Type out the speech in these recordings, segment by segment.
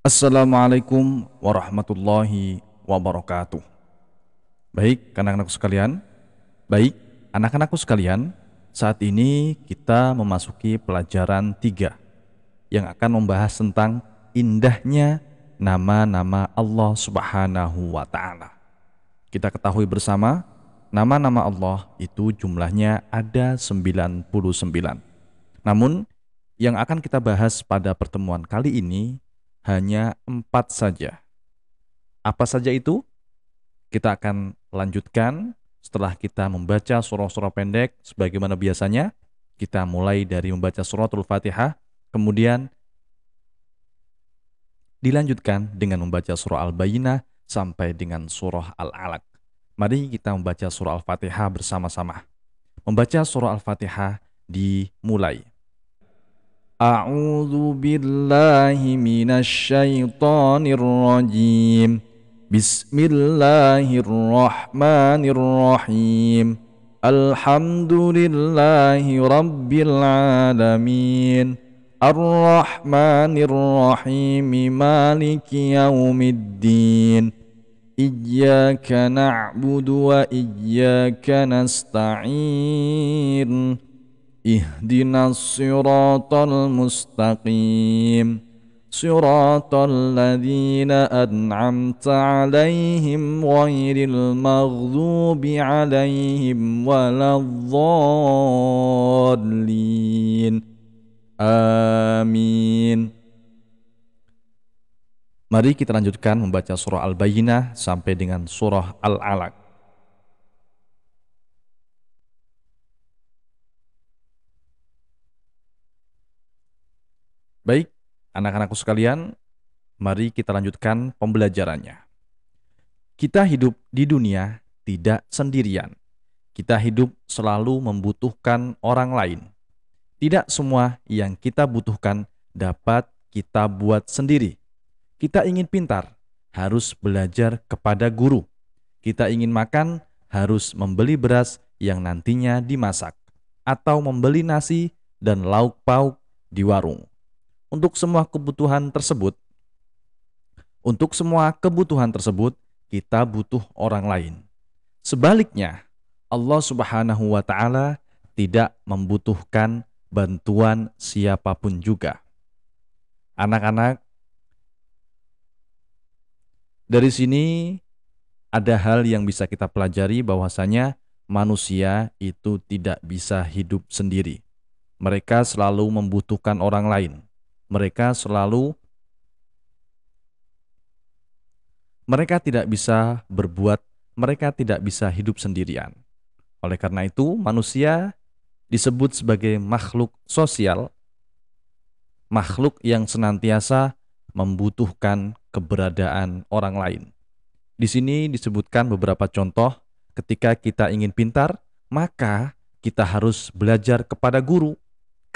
Assalamualaikum warahmatullahi wabarakatuh. Baik, anak-anakku sekalian. Baik, anak-anakku sekalian, saat ini kita memasuki pelajaran 3 yang akan membahas tentang indahnya nama-nama Allah Subhanahu wa taala. Kita ketahui bersama, nama-nama Allah itu jumlahnya ada 99. Namun, yang akan kita bahas pada pertemuan kali ini hanya 4 saja. Apa saja itu? Kita akan lanjutkan setelah kita membaca surah-surah pendek sebagaimana biasanya. Kita mulai dari membaca suratul Fatihah, kemudian dilanjutkan dengan membaca surah Al-Bayyinah sampai dengan surah Al-Alaq. Mari kita membaca surah Al-Fatihah bersama-sama. Membaca surah Al-Fatihah dimulai. A'udzu billahi minasy syaithanir rajim. Bismillahirrahmanirrahim. Alhamdulillahi rabbil alamin. Ar-Rahmanir-Rahim. Maliki yaumiddin. Iyyaka na'budu wa iyyaka nasta'in. Ihdinas siratal mustaqim. Siratal ladzina an'amta 'alaihim ghairil maghdubi 'alaihim waladdallin. Amin. Mari kita lanjutkan membaca surah Al-Bayyinah sampai dengan surah Al-Alaq. Baik, anak-anakku sekalian, mari kita lanjutkan pembelajarannya. Kita hidup di dunia tidak sendirian. Kita hidup selalu membutuhkan orang lain. Tidak semua yang kita butuhkan dapat kita buat sendiri. Kita ingin pintar, harus belajar kepada guru. Kita ingin makan, harus membeli beras yang nantinya dimasak, atau membeli nasi dan lauk pauk di warung. Untuk semua kebutuhan tersebut, kita butuh orang lain. Sebaliknya, Allah Subhanahu wa taala tidak membutuhkan bantuan siapapun juga. Anak-anak, dari sini ada hal yang bisa kita pelajari bahwasanya manusia itu tidak bisa hidup sendiri. Mereka selalu membutuhkan orang lain. Mereka tidak bisa berbuat, mereka tidak bisa hidup sendirian. Oleh karena itu, manusia disebut sebagai makhluk sosial, makhluk yang senantiasa membutuhkan keberadaan orang lain. Di sini disebutkan beberapa contoh. Ketika kita ingin pintar, maka kita harus belajar kepada guru.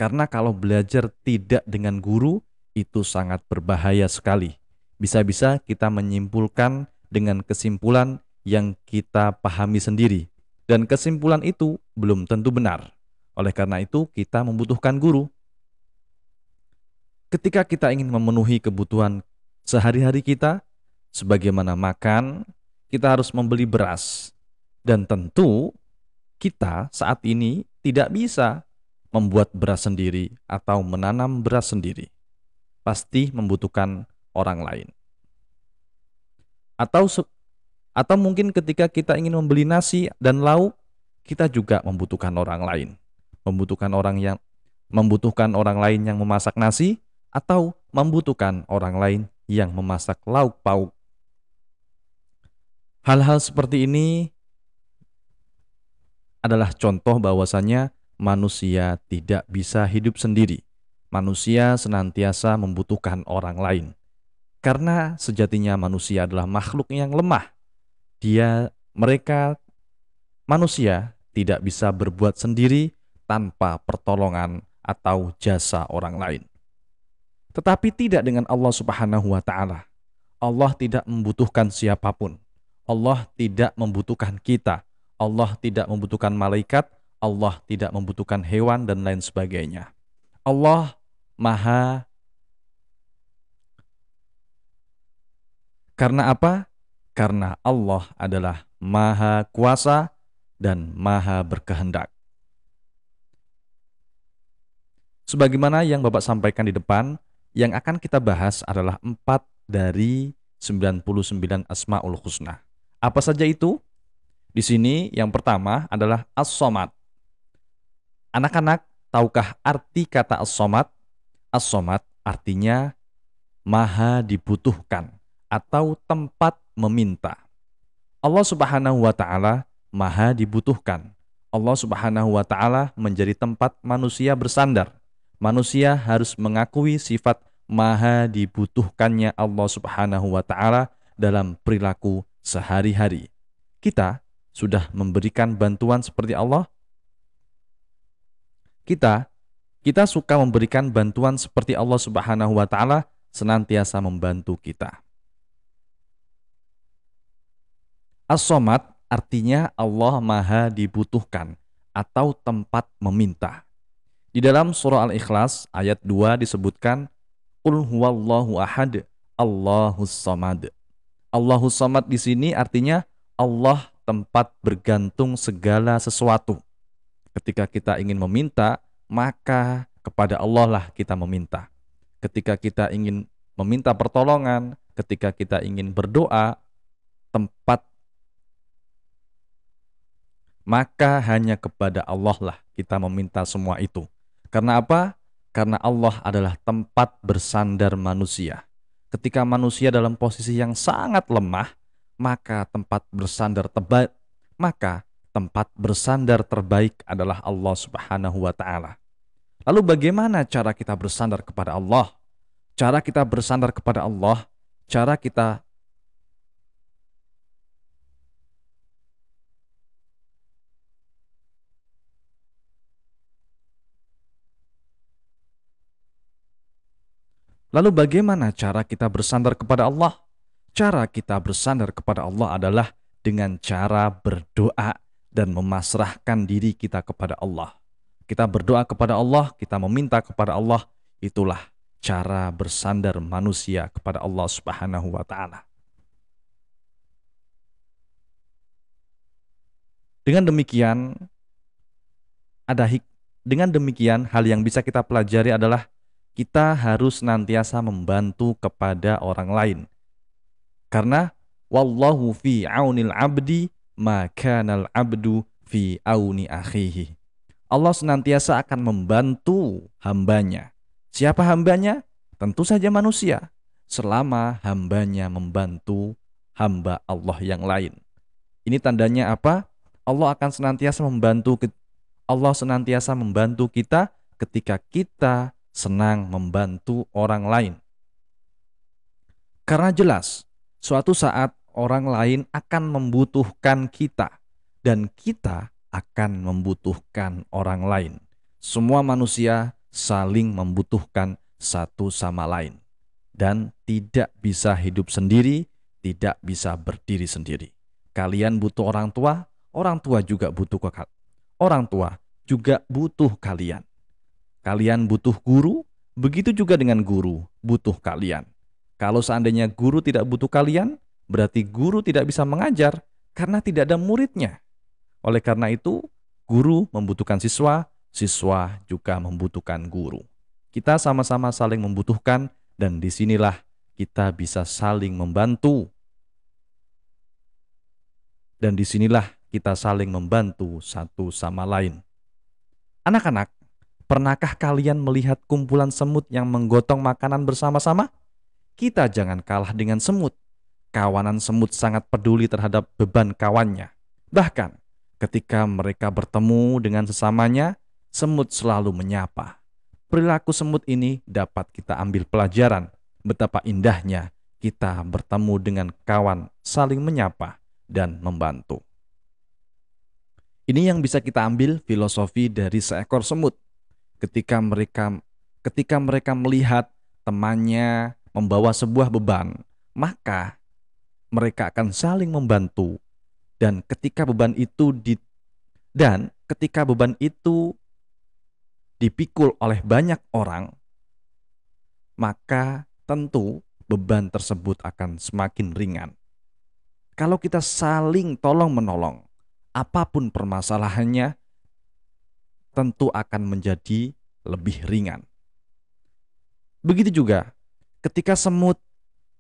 Karena kalau belajar tidak dengan guru, itu sangat berbahaya sekali. Bisa-bisa kita menyimpulkan dengan kesimpulan yang kita pahami sendiri. Dan kesimpulan itu belum tentu benar. Oleh karena itu, kita membutuhkan guru. Ketika kita ingin memenuhi kebutuhan sehari-hari kita, sebagaimana makan, kita harus membeli beras. Dan tentu, kita saat ini tidak bisa membuat beras sendiri atau menanam beras sendiri. Pasti membutuhkan orang lain. Atau mungkin ketika kita ingin membeli nasi dan lauk, kita juga membutuhkan orang lain. Membutuhkan orang lain yang memasak nasi, atau membutuhkan orang lain yang memasak lauk pauk. Hal-hal seperti ini adalah contoh bahwasanya manusia tidak bisa hidup sendiri. Manusia senantiasa membutuhkan orang lain. Karena sejatinya manusia adalah makhluk yang lemah. Manusia tidak bisa berbuat sendiri tanpa pertolongan atau jasa orang lain. Tetapi tidak dengan Allah Subhanahu wa taala. Allah tidak membutuhkan siapapun. Allah tidak membutuhkan kita. Allah tidak membutuhkan malaikat. Allah tidak membutuhkan hewan dan lain sebagainya. Allah Karena apa? Karena Allah adalah Maha Kuasa dan Maha Berkehendak. Sebagaimana yang Bapak sampaikan di depan, yang akan kita bahas adalah 4 dari 99 Asmaul Husna. Apa saja itu? Di sini yang pertama adalah As-Somad. Anak-anak, tahukah arti kata As-Somad? As-Somad artinya maha dibutuhkan atau tempat meminta. Allah Subhanahu wa taala maha dibutuhkan. Allah Subhanahu wa taala menjadi tempat manusia bersandar. Manusia harus mengakui sifat maha dibutuhkannya Allah Subhanahu wa taala dalam perilaku sehari-hari. Kita sudah memberikan bantuan seperti Allah? Kita suka memberikan bantuan seperti Allah Subhanahu wa taala senantiasa membantu kita. As-Somad artinya Allah maha dibutuhkan atau tempat meminta. Di dalam surah Al-Ikhlas ayat 2 disebutkan Qul huwallahu ahad, Allahus Somad. Allahus Somad di sini artinya Allah tempat bergantung segala sesuatu. Ketika kita ingin meminta, maka kepada Allah lah kita meminta. Ketika kita ingin meminta pertolongan, ketika kita ingin berdoa, tempat maka hanya kepada Allah lah kita meminta semua itu. Karena apa? Karena Allah adalah tempat bersandar manusia. Ketika manusia dalam posisi yang sangat lemah, maka tempat bersandar terbaik adalah Allah Subhanahu wa taala. Lalu bagaimana cara kita bersandar kepada Allah? Cara kita bersandar kepada Allah, cara kita Lalu bagaimana cara kita bersandar kepada Allah? Cara kita bersandar kepada Allah adalah dengan cara berdoa dan memasrahkan diri kita kepada Allah. Kita berdoa kepada Allah, kita meminta kepada Allah, itulah cara bersandar manusia kepada Allah Subhanahu wa taala. Dengan demikian hal yang bisa kita pelajari adalah kita harus senantiasa membantu kepada orang lain. Karena wallahu fi aunil abdi ma kanal abdu fi auni akhihi. Allah senantiasa akan membantu hambanya. Siapa hambanya? Tentu saja manusia. Selama hambanya membantu hamba Allah yang lain. Ini tandanya apa? Allah senantiasa membantu kita ketika kita senang membantu orang lain. Karena jelas, suatu saat orang lain akan membutuhkan kita dan kita akan membutuhkan orang lain. Semua manusia saling membutuhkan satu sama lain dan tidak bisa hidup sendiri, tidak bisa berdiri sendiri. Kalian butuh orang tua juga butuh orang tua juga butuh kalian. Kalian butuh guru, begitu juga dengan guru butuh kalian. Kalau seandainya guru tidak butuh kalian, berarti guru tidak bisa mengajar karena tidak ada muridnya. Oleh karena itu, guru membutuhkan siswa, siswa juga membutuhkan guru. Kita sama-sama saling membutuhkan dan disinilah kita bisa saling membantu. Dan disinilah kita saling membantu satu sama lain. Anak-anak, pernahkah kalian melihat kumpulan semut yang menggotong makanan bersama-sama? Kita jangan kalah dengan semut. Kawanan semut sangat peduli terhadap beban kawannya. Bahkan, ketika mereka bertemu dengan sesamanya, semut selalu menyapa. Perilaku semut ini dapat kita ambil pelajaran betapa indahnya kita bertemu dengan kawan saling menyapa dan membantu. Ini yang bisa kita ambil filosofi dari seekor semut. Ketika mereka melihat temannya membawa sebuah beban, maka mereka akan saling membantu. Dan ketika beban itu dipikul oleh banyak orang, maka tentu beban tersebut akan semakin ringan. Kalau kita saling tolong-menolong, apapun permasalahannya tentu akan menjadi lebih ringan. Begitu juga ketika semut,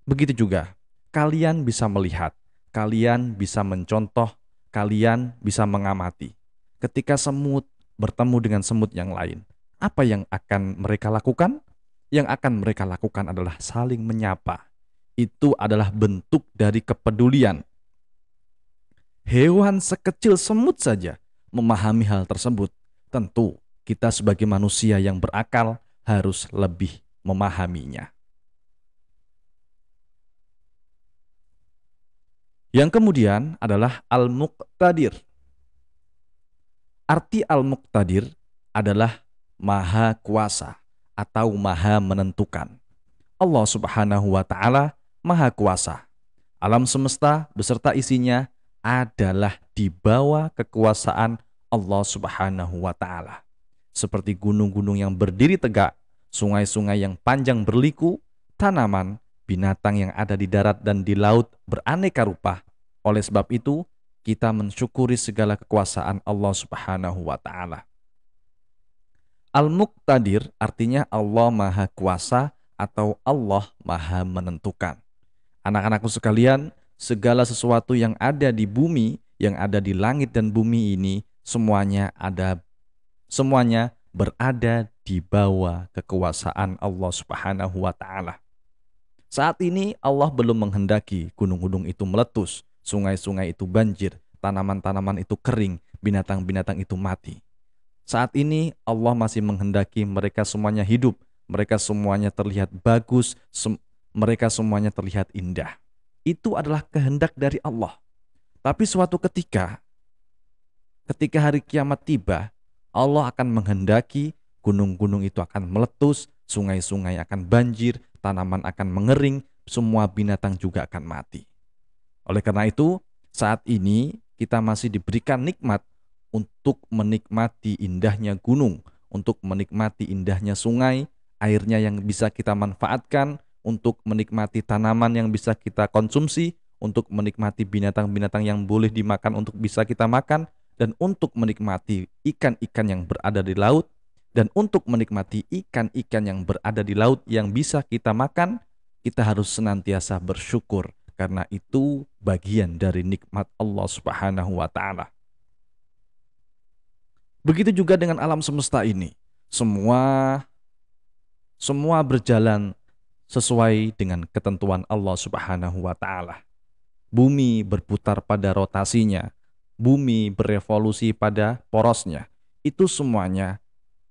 begitu juga kalian bisa melihat, kalian bisa mencontoh, kalian bisa mengamati. Ketika semut bertemu dengan semut yang lain, apa yang akan mereka lakukan? Yang akan mereka lakukan adalah saling menyapa. Itu adalah bentuk dari kepedulian. Hewan sekecil semut saja memahami hal tersebut. Tentu kita sebagai manusia yang berakal harus lebih memahaminya. Yang kemudian adalah al-muqtadir. Arti al-muqtadir adalah maha kuasa atau maha menentukan. Allah Subhanahu wa taala maha kuasa. Alam semesta beserta isinya adalah di bawah kekuasaan Allah Subhanahu wa taala. Seperti gunung-gunung yang berdiri tegak, sungai-sungai yang panjang berliku, tanaman, binatang yang ada di darat dan di laut beraneka rupa. Oleh sebab itu, kita mensyukuri segala kekuasaan Allah Subhanahu wa taala. Al-Muqtadir artinya Allah Maha Kuasa atau Allah Maha Menentukan. Anak-anakku sekalian, segala sesuatu yang ada di bumi, yang ada di langit dan bumi ini, semuanya berada di bawah kekuasaan Allah Subhanahu wa taala. Saat ini Allah belum menghendaki gunung-gunung itu meletus, sungai-sungai itu banjir, tanaman-tanaman itu kering, binatang-binatang itu mati. Saat ini Allah masih menghendaki mereka semuanya hidup, mereka semuanya terlihat bagus, mereka semuanya terlihat indah. Itu adalah kehendak dari Allah. Tapi suatu ketika hari kiamat tiba, Allah akan menghendaki gunung-gunung itu akan meletus, sungai-sungai akan banjir, tanaman akan mengering, semua binatang juga akan mati. Oleh karena itu, saat ini kita masih diberikan nikmat untuk menikmati indahnya gunung, untuk menikmati indahnya sungai, airnya yang bisa kita manfaatkan, untuk menikmati tanaman yang bisa kita konsumsi, untuk menikmati binatang-binatang yang boleh dimakan untuk bisa kita makan, dan untuk menikmati ikan-ikan yang berada di laut, dan untuk menikmati ikan-ikan yang berada di laut yang bisa kita makan, kita harus senantiasa bersyukur karena itu bagian dari nikmat Allah Subhanahu wa taala. Begitu juga dengan alam semesta ini. Semua berjalan sesuai dengan ketentuan Allah Subhanahu wa taala. Bumi berputar pada rotasinya, bumi berevolusi pada porosnya. Itu semuanya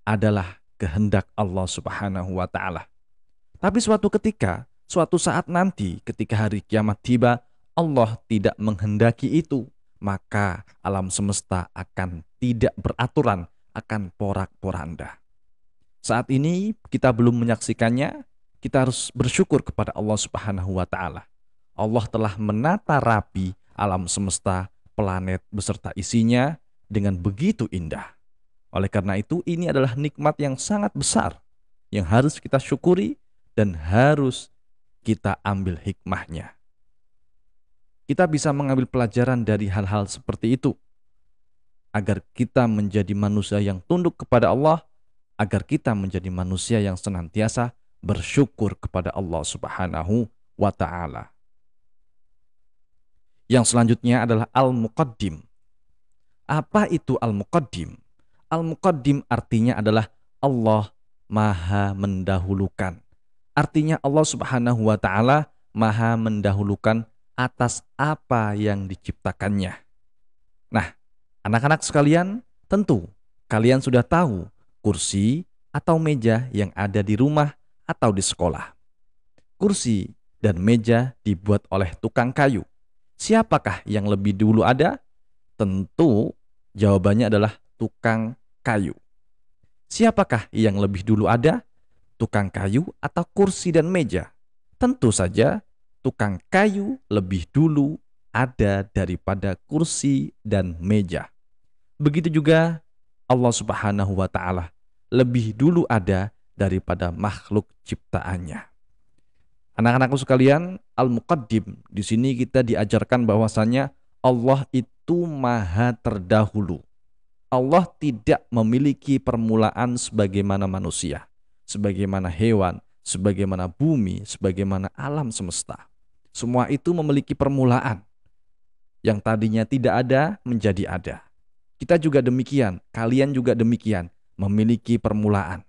adalah kehendak Allah Subhanahu wa taala. Tapi suatu ketika, suatu saat nanti ketika hari kiamat tiba, Allah tidak menghendaki itu, maka alam semesta akan tidak beraturan, akan porak-poranda. Saat ini kita belum menyaksikannya, kita harus bersyukur kepada Allah Subhanahu wa taala. Allah telah menata rapi alam semesta, planet beserta isinya dengan begitu indah. Oleh karena itu, ini adalah nikmat yang sangat besar yang harus kita syukuri dan harus kita ambil hikmahnya. Kita bisa mengambil pelajaran dari hal-hal seperti itu agar kita menjadi manusia yang tunduk kepada Allah, agar kita menjadi manusia yang senantiasa bersyukur kepada Allah Subhanahu wa taala. Yang selanjutnya adalah al-muqaddim. Apa itu al-muqaddim? Al-muqaddim artinya adalah Allah Maha mendahulukan. Artinya Allah Subhanahu wa taala Maha mendahulukan atas apa yang diciptakannya. Nah, anak-anak sekalian, tentu kalian sudah tahu kursi atau meja yang ada di rumah atau di sekolah. Kursi dan meja dibuat oleh tukang kayu. Siapakah yang lebih dulu ada? Tentu jawabannya adalah tukang kayu. Siapakah yang lebih dulu ada? Tukang kayu atau kursi dan meja? Tentu saja tukang kayu lebih dulu ada daripada kursi dan meja. Begitu juga Allah Subhanahu wa taala lebih dulu ada daripada makhluk ciptaannya. Anak-anakku sekalian, al-muqaddim, di sini kita diajarkan bahwasanya Allah itu maha terdahulu. Allah tidak memiliki permulaan sebagaimana manusia, sebagaimana hewan, sebagaimana bumi, sebagaimana alam semesta. Semua itu memiliki permulaan. Yang tadinya tidak ada menjadi ada. Kita juga demikian, kalian juga demikian, memiliki permulaan.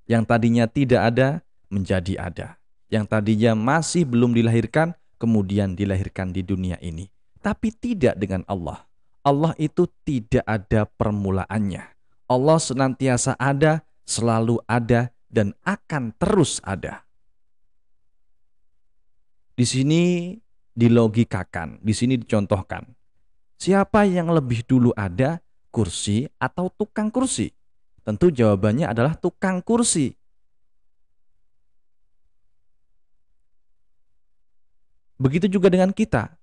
Yang tadinya tidak ada menjadi ada. Yang tadinya masih belum dilahirkan, kemudian dilahirkan di dunia ini. Tapi tidak dengan Allah. Allah itu tidak ada permulaannya. Allah senantiasa ada, selalu ada, dan akan terus ada. Di sini dilogikakan, di sini dicontohkan. Siapa yang lebih dulu ada, kursi atau tukang kursi? Tentu jawabannya adalah tukang kursi. Begitu juga dengan kita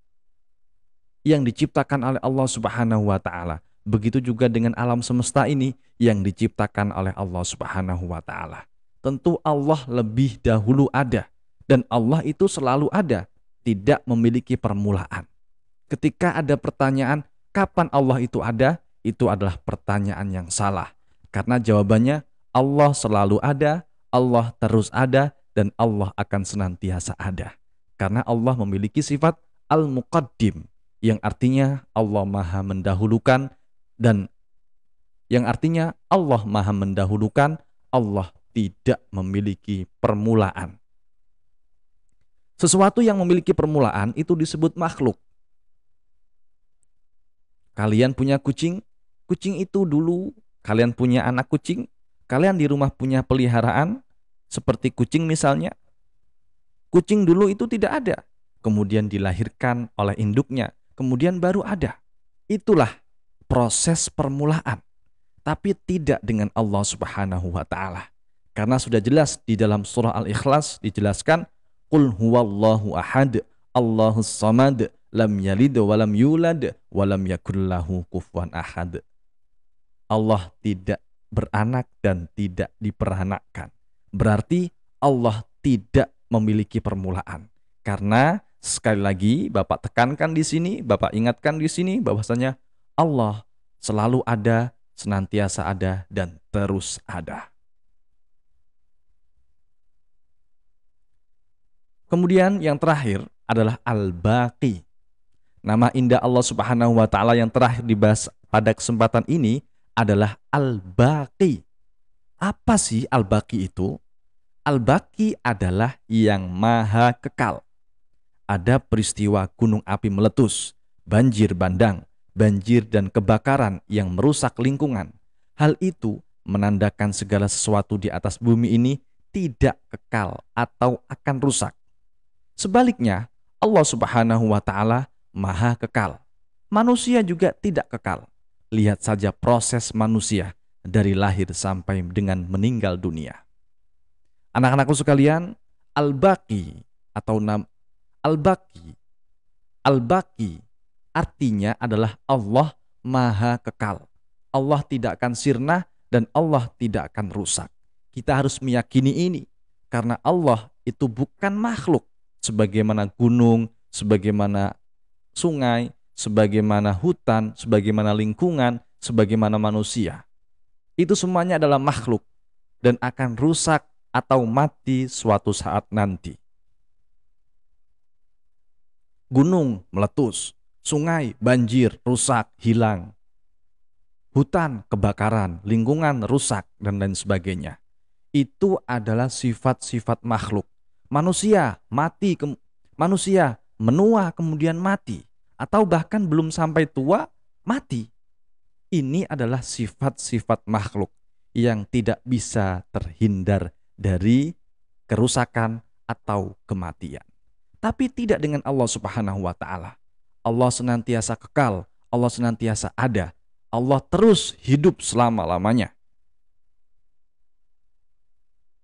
yang diciptakan oleh Allah Subhanahu wa taala. Begitu juga dengan alam semesta ini yang diciptakan oleh Allah Subhanahu wa taala. Tentu Allah lebih dahulu ada dan Allah itu selalu ada, tidak memiliki permulaan. Ketika ada pertanyaan kapan Allah itu ada, itu adalah pertanyaan yang salah. Karena jawabannya Allah selalu ada, Allah terus ada, dan Allah akan senantiasa ada. Karena Allah memiliki sifat al-muqaddim, yang artinya Allah maha mendahulukan, dan yang artinya Allah maha mendahulukan, Allah tidak memiliki permulaan. Sesuatu yang memiliki permulaan itu disebut makhluk. Kalian punya kucing, kucing itu dulu, kalian punya anak kucing, kalian di rumah punya peliharaan, seperti kucing misalnya. Kucing dulu itu tidak ada, kemudian dilahirkan oleh induknya, kemudian baru ada. Itulah proses permulaan, tapi tidak dengan Allah Subhanahu wa taala. Karena sudah jelas di dalam surah Al-Ikhlas dijelaskan, Qul huwallahu ahad, Allahus samad, lam yalid walam yulad walam yakul lahu kufuwan ahad. Allah tidak beranak dan tidak diperanakkan. Berarti Allah tidak memiliki permulaan. Karena sekali lagi Bapak tekankan di sini, Bapak ingatkan di sini bahwasanya Allah selalu ada, senantiasa ada, dan terus ada. Kemudian yang terakhir adalah Al-Baqi. Nama indah Allah Subhanahu wa taala yang terakhir dibahas pada kesempatan ini adalah Al-Baqi. Apa sih Al-Baqi itu? Al-Baqi adalah yang maha kekal. Ada peristiwa gunung api meletus, banjir bandang, banjir dan kebakaran yang merusak lingkungan. Hal itu menandakan segala sesuatu di atas bumi ini tidak kekal atau akan rusak. Sebaliknya, Allah Subhanahu wa taala maha kekal. Manusia juga tidak kekal. Lihat saja proses manusia dari lahir sampai dengan meninggal dunia. Anak-anakku sekalian, Al-Baqi atau Al-Baqi. Al-Baqi artinya adalah Allah maha kekal. Allah tidak akan sirna dan Allah tidak akan rusak. Kita harus meyakini ini karena Allah itu bukan makhluk sebagaimana gunung, sebagaimana sungai, sebagaimana hutan, sebagaimana lingkungan, sebagaimana manusia. Itu semuanya adalah makhluk dan akan rusak atau mati suatu saat nanti. Gunung meletus, sungai banjir, rusak, hilang. Hutan kebakaran, lingkungan rusak, dan lain sebagainya. Itu adalah sifat-sifat makhluk. Manusia mati, manusia menua kemudian mati, atau bahkan belum sampai tua mati. Ini adalah sifat-sifat makhluk yang tidak bisa terhindar dari kerusakan atau kematian. Tapi tidak dengan Allah Subhanahu wa taala. Allah senantiasa kekal, Allah senantiasa ada, Allah terus hidup selama-lamanya.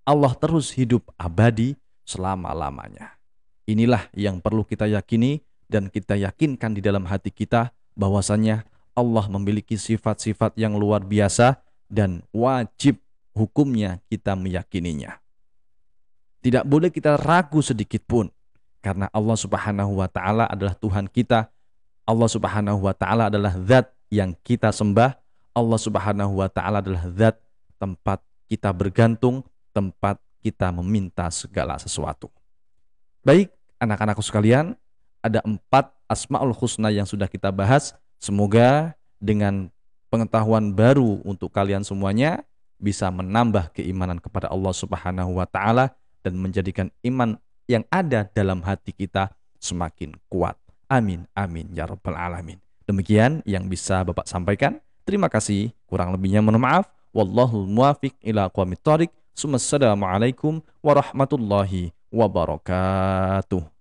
Allah terus hidup abadi selama-lamanya. Inilah yang perlu kita yakini dan kita yakinkan di dalam hati kita bahwasanya Allah memiliki sifat-sifat yang luar biasa dan wajib hukumnya kita meyakininya. Tidak boleh kita ragu sedikit pun. Karena Allah Subhanahu wa Ta'ala adalah Tuhan kita. Allah Subhanahu wa Ta'ala adalah zat yang kita sembah. Allah Subhanahu wa Ta'ala adalah zat tempat kita bergantung, tempat kita meminta segala sesuatu. Baik, anak-anakku sekalian, ada 4 Asmaul Husna yang sudah kita bahas. Semoga dengan pengetahuan baru untuk kalian semuanya bisa menambah keimanan kepada Allah Subhanahu wa Ta'ala dan menjadikan iman yang ada dalam hati kita semakin kuat. Amin, amin, ya rabbal alamin. Demikian yang bisa Bapak sampaikan. Terima kasih, kurang lebihnya mohon maaf. Wallahul muwafiq ila aqwamit thoriq. Assalamualaikum warahmatullahi wabarakatuh.